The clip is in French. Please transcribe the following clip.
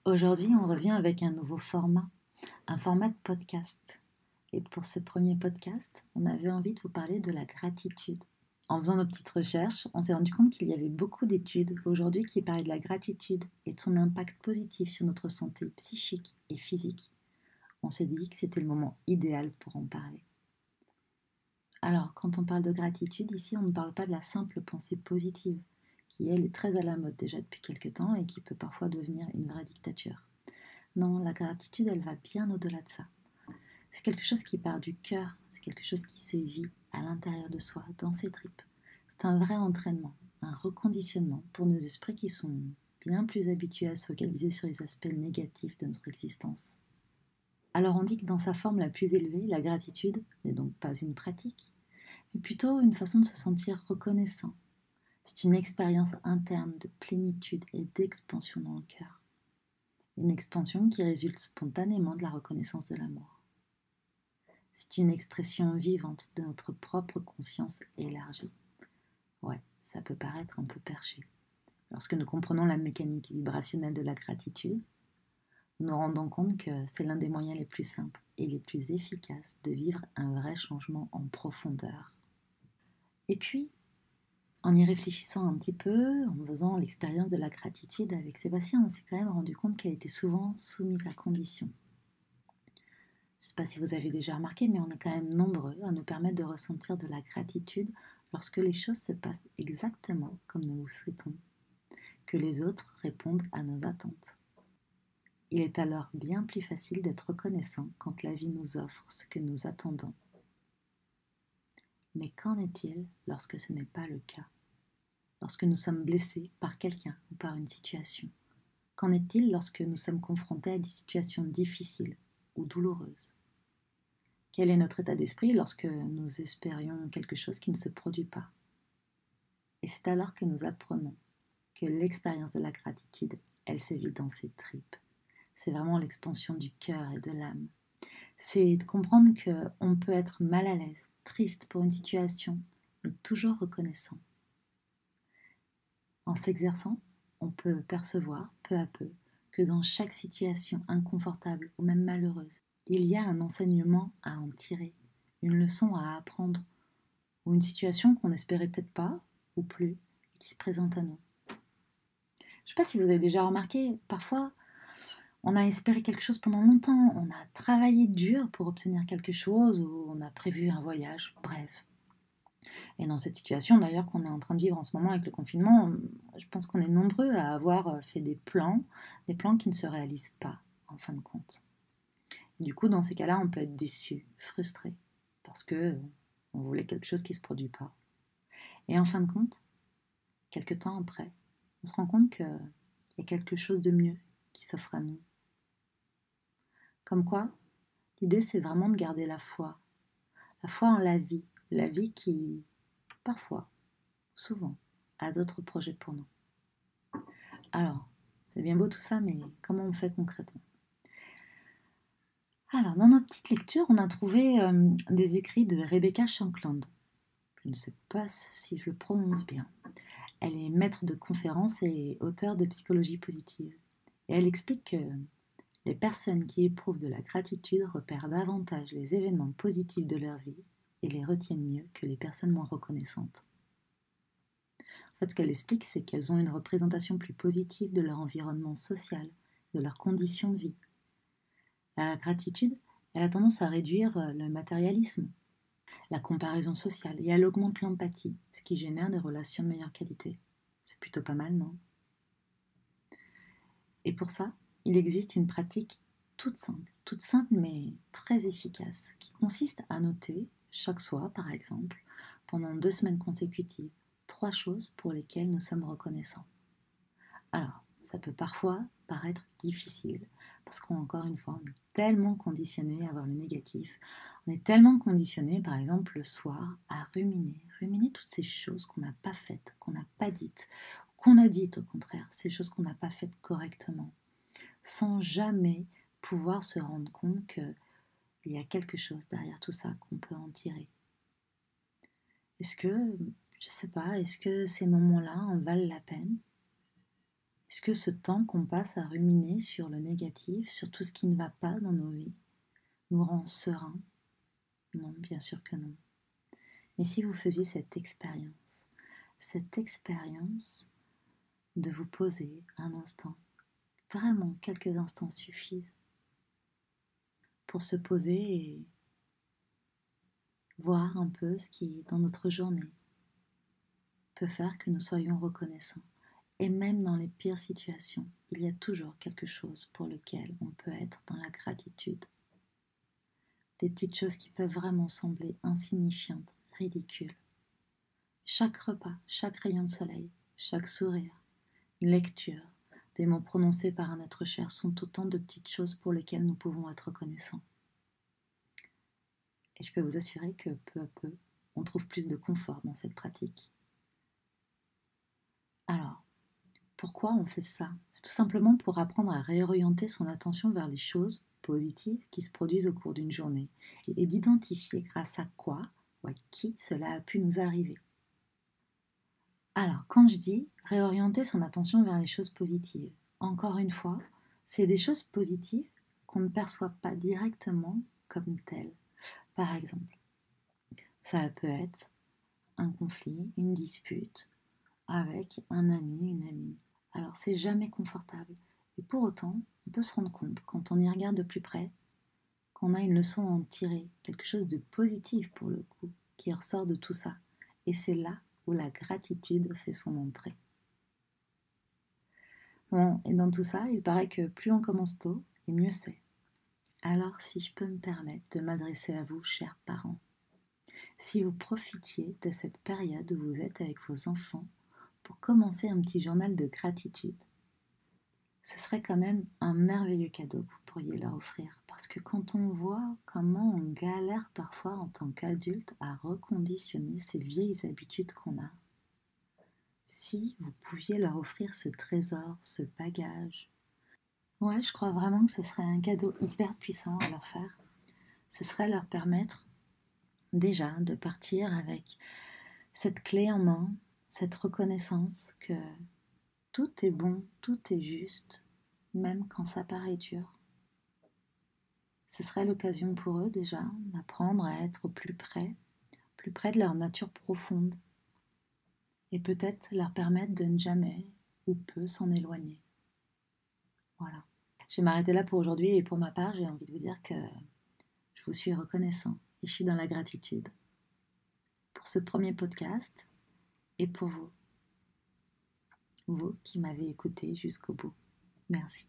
Aujourd'hui, on revient avec un nouveau format, un format de podcast. Et pour ce premier podcast, on avait envie de vous parler de la gratitude. En faisant nos petites recherches, on s'est rendu compte qu'il y avait beaucoup d'études aujourd'hui qui parlaient de la gratitude et de son impact positif sur notre santé psychique et physique. On s'est dit que c'était le moment idéal pour en parler. Alors, quand on parle de gratitude, ici, on ne parle pas de la simple pensée positive, qui, elle, est très à la mode déjà depuis quelques temps et qui peut parfois devenir une vraie dictature. Non, la gratitude, elle va bien au-delà de ça. C'est quelque chose qui part du cœur, c'est quelque chose qui se vit à l'intérieur de soi, dans ses tripes. C'est un vrai entraînement, un reconditionnement pour nos esprits qui sont bien plus habitués à se focaliser sur les aspects négatifs de notre existence. Alors on dit que dans sa forme la plus élevée, la gratitude n'est donc pas une pratique, mais plutôt une façon de se sentir reconnaissant. C'est une expérience interne de plénitude et d'expansion dans le cœur. Une expansion qui résulte spontanément de la reconnaissance de l'amour. C'est une expression vivante de notre propre conscience élargie. Ouais, ça peut paraître un peu perché. Lorsque nous comprenons la mécanique vibrationnelle de la gratitude, nous nous rendons compte que c'est l'un des moyens les plus simples et les plus efficaces de vivre un vrai changement en profondeur. Et puis, en y réfléchissant un petit peu, en faisant l'expérience de la gratitude avec Sébastien, on s'est quand même rendu compte qu'elle était souvent soumise à condition. Je ne sais pas si vous avez déjà remarqué, mais on est quand même nombreux à nous permettre de ressentir de la gratitude lorsque les choses se passent exactement comme nous le souhaitons, que les autres répondent à nos attentes. Il est alors bien plus facile d'être reconnaissant quand la vie nous offre ce que nous attendons. Mais qu'en est-il lorsque ce n'est pas le cas? Lorsque nous sommes blessés par quelqu'un ou par une situation? Qu'en est-il lorsque nous sommes confrontés à des situations difficiles ou douloureuses? Quel est notre état d'esprit lorsque nous espérions quelque chose qui ne se produit pas? Et c'est alors que nous apprenons que l'expérience de la gratitude, elle se vit dans ses tripes. C'est vraiment l'expansion du cœur et de l'âme. C'est de comprendre qu'on peut être mal à l'aise, triste pour une situation, mais toujours reconnaissant. En s'exerçant, on peut percevoir peu à peu que dans chaque situation inconfortable ou même malheureuse, il y a un enseignement à en tirer, une leçon à apprendre, ou une situation qu'on n'espérait peut-être pas, ou plus, et qui se présente à nous. Je ne sais pas si vous avez déjà remarqué, parfois, on a espéré quelque chose pendant longtemps, on a travaillé dur pour obtenir quelque chose, ou on a prévu un voyage, bref. Et dans cette situation d'ailleurs qu'on est en train de vivre en ce moment avec le confinement, je pense qu'on est nombreux à avoir fait des plans qui ne se réalisent pas en fin de compte. Et du coup, dans ces cas-là, on peut être déçu, frustré, parce que on voulait quelque chose qui ne se produit pas. Et en fin de compte, quelques temps après, on se rend compte qu'il y a quelque chose de mieux qui s'offre à nous. Comme quoi, l'idée c'est vraiment de garder la foi en la vie qui, parfois, souvent, a d'autres projets pour nous. Alors, c'est bien beau tout ça, mais comment on fait concrètement? Alors, dans notre petite lecture, on a trouvé des écrits de Rebecca Shankland. Je ne sais pas si je le prononce bien. Elle est maître de conférences et auteure de psychologie positive. Et elle explique que les personnes qui éprouvent de la gratitude repèrent davantage les événements positifs de leur vie et les retiennent mieux que les personnes moins reconnaissantes. En fait, ce qu'elle explique, c'est qu'elles ont une représentation plus positive de leur environnement social, de leurs conditions de vie. La gratitude, elle a tendance à réduire le matérialisme, la comparaison sociale, et elle augmente l'empathie, ce qui génère des relations de meilleure qualité. C'est plutôt pas mal, non? Et pour ça, il existe une pratique toute simple mais très efficace, qui consiste à noter, chaque soir par exemple, pendant 2 semaines consécutives, 3 choses pour lesquelles nous sommes reconnaissants. Alors, ça peut parfois paraître difficile, parce qu'encore une fois, on est tellement conditionné à voir le négatif, on est tellement conditionné, par exemple, le soir, à ruminer toutes ces choses qu'on n'a pas faites, qu'on n'a pas dites, qu'on a dites au contraire, ces choses qu'on n'a pas faites correctement, sans jamais pouvoir se rendre compte qu'il y a quelque chose derrière tout ça qu'on peut en tirer. Est-ce que, je sais pas, est-ce que ces moments-là en valent la peine? Est-ce que ce temps qu'on passe à ruminer sur le négatif, sur tout ce qui ne va pas dans nos vies, nous rend sereins? Non, bien sûr que non. Mais si vous faisiez cette expérience de vous poser un instant, vraiment quelques instants suffisent pour se poser et voir un peu ce qui, dans notre journée, peut faire que nous soyons reconnaissants. Et même dans les pires situations, il y a toujours quelque chose pour lequel on peut être dans la gratitude. Des petites choses qui peuvent vraiment sembler insignifiantes, ridicules. Chaque repas, chaque rayon de soleil, chaque sourire, une lecture, des mots prononcés par un être cher sont autant de petites choses pour lesquelles nous pouvons être reconnaissants. Et je peux vous assurer que peu à peu, on trouve plus de confort dans cette pratique. Alors, pourquoi on fait ça? C'est tout simplement pour apprendre à réorienter son attention vers les choses positives qui se produisent au cours d'une journée et d'identifier grâce à quoi ou à qui cela a pu nous arriver. Alors, quand je dis réorienter son attention vers les choses positives, encore une fois, c'est des choses positives qu'on ne perçoit pas directement comme telles. Par exemple, ça peut être un conflit, une dispute avec un ami, une amie. Alors, c'est jamais confortable. Et pour autant, on peut se rendre compte, quand on y regarde de plus près, qu'on a une leçon à en tirer, quelque chose de positif pour le coup, qui ressort de tout ça. Et c'est là où la gratitude fait son entrée. Bon, et dans tout ça, il paraît que plus on commence tôt, et mieux c'est. Alors, si je peux me permettre de m'adresser à vous, chers parents, si vous profitiez de cette période où vous êtes avec vos enfants pour commencer un petit journal de gratitude, ce serait quand même un merveilleux cadeau que vous pourriez leur offrir. Parce que quand on voit comment on galère parfois en tant qu'adulte à reconditionner ces vieilles habitudes qu'on a, si vous pouviez leur offrir ce trésor, ce bagage, ouais, je crois vraiment que ce serait un cadeau hyper puissant à leur faire. Ce serait leur permettre déjà de partir avec cette clé en main, cette reconnaissance que tout est bon, tout est juste, même quand ça paraît dur. Ce serait l'occasion pour eux déjà d'apprendre à être au plus près de leur nature profonde, et peut-être leur permettre de ne jamais ou peu s'en éloigner. Voilà. Je vais m'arrêter là pour aujourd'hui et pour ma part, j'ai envie de vous dire que je vous suis reconnaissant et je suis dans la gratitude pour ce premier podcast et pour vous qui m'avez écouté jusqu'au bout. Merci.